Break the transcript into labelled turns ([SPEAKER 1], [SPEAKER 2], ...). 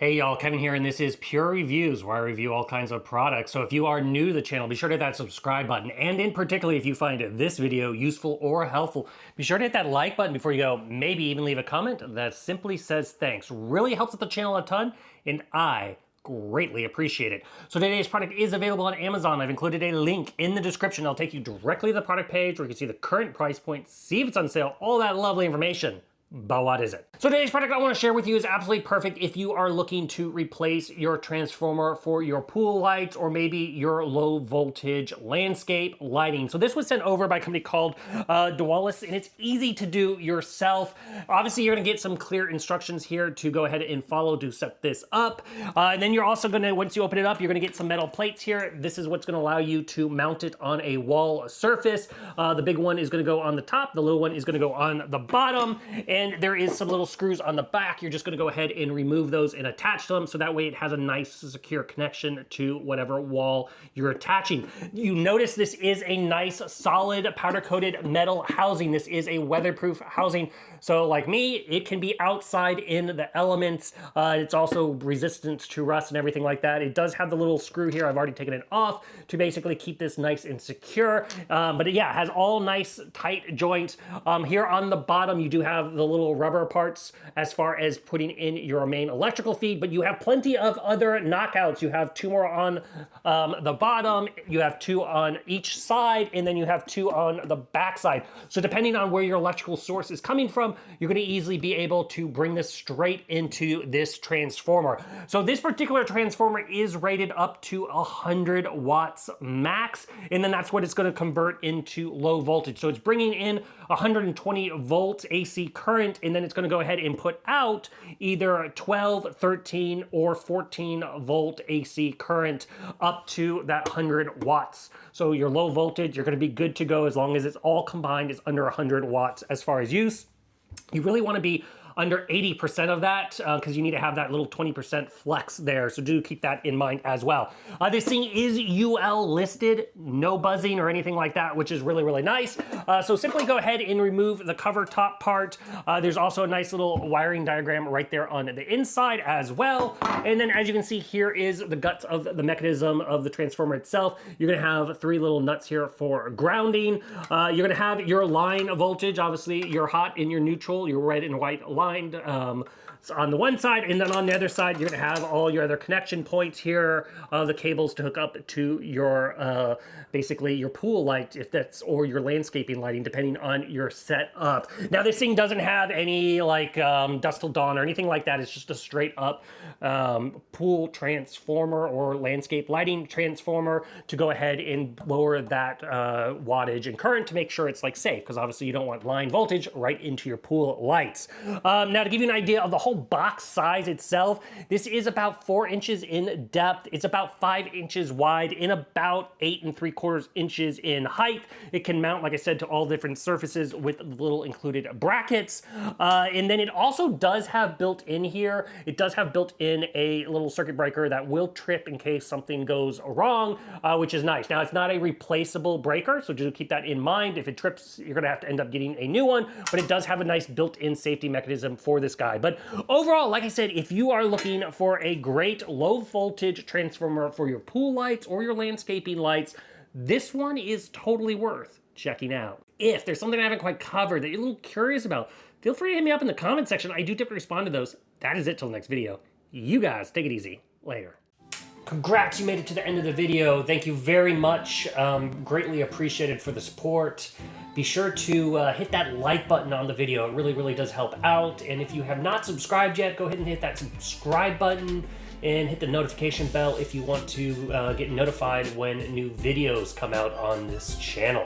[SPEAKER 1] Hey y'all, Kevin here, and this is Pure Reviews, where I review all kinds of products. So if you are new to the channel, be sure to hit that subscribe button. And in particular, if you find this video useful or helpful, be sure to hit that like button before you go. Maybe even leave a comment that simply says thanks. Really helps with the channel a ton, and I greatly appreciate it. So today's product is available on Amazon. I've included a link in the description. I'll take you directly to the product page where you can see the current price point, see if it's on sale, all that lovely information. But what is it? So today's product I want to share with you is absolutely perfect if you are looking to replace your transformer for your pool lights or maybe your low voltage landscape lighting. So this was sent over by a company called DEWENWILS, and it's easy to do yourself. Obviously, you're going to get some clear instructions here to go ahead and follow to set this up. And then you're also going to, once you open it up, you're going to get some metal plates here. This is what's going to allow you to mount it on a wall surface. The big one is going to go on the top. The little one is going to go on the bottom. And there is some little screws on the back. You're just going to go ahead and remove those and attach them so that way it has a nice secure connection to whatever wall you're attaching. You notice this is a nice solid powder coated metal housing. This is a weatherproof housing. So like me, it can be outside in the elements. It's also resistant to rust and everything like that. It does have the little screw here. I've already taken it off to basically keep this nice and secure. But yeah, it has all nice tight joints. Here on the bottom, you do have the little rubber parts as far as putting in your main electrical feed, but you have plenty of other knockouts. You have two more on the bottom, you have two on each side, and then you have two on the back side. So depending on where your electrical source is coming from, you're going to easily be able to bring this straight into this transformer. So this particular transformer is rated up to 100 watts max, and then that's what it's going to convert into low voltage. So it's bringing in 120 volts AC current, and then it's going to go ahead and put out either 12, 13, or 14 volt AC current up to that 100 watts. So your low voltage, you're going to be good to go as long as it's all combined is under 100 watts as far as use. You really want to be under 80% of that because you need to have that little 20% flex there. So do keep that in mind as well. This thing is UL listed, no buzzing or anything like that, which is really, really nice. So simply go ahead and remove the cover top part. There's also a nice little wiring diagram right there on the inside as well. And then as you can see, here is the guts of the mechanism of the transformer itself. You're gonna have three little nuts here for grounding. You're gonna have your line voltage. Obviously, your hot and your neutral, your red and white line. So on the one side, and then on the other side, you're going to have all your other connection points here, the cables to hook up to your, basically your pool light, if that's, or your landscaping lighting, depending on your setup. Now, this thing doesn't have any like dusk till dawn or anything like that. It's just a straight up pool transformer or landscape lighting transformer to go ahead and lower that wattage and current to make sure it's like safe, because obviously you don't want line voltage right into your pool lights. Now, to give you an idea of the whole box size itself, this is about 4 inches in depth. It's about 5 inches wide and about 8 3/4 inches in height. It can mount, like I said, to all different surfaces with little included brackets. And then it also does have built in here, it does have built in a little circuit breaker that will trip in case something goes wrong, which is nice. Now, it's not a replaceable breaker, so do keep that in mind. If it trips, you're gonna have to end up getting a new one, but it does have a nice built-in safety mechanism for this guy. But overall, like I said, if you are looking for a great low voltage transformer for your pool lights or your landscaping lights, this one is totally worth checking out. If there's something I haven't quite covered that you're a little curious about, feel free to hit me up in the comment section. I do typically respond to those. That is it till the next video. You guys take it easy. Later. Congrats, you made it to the end of the video. Thank you very much. Greatly appreciated for the support. Be sure to hit that like button on the video. It really, really does help out. And if you have not subscribed yet, go ahead and hit that subscribe button and hit the notification bell if you want to get notified when new videos come out on this channel.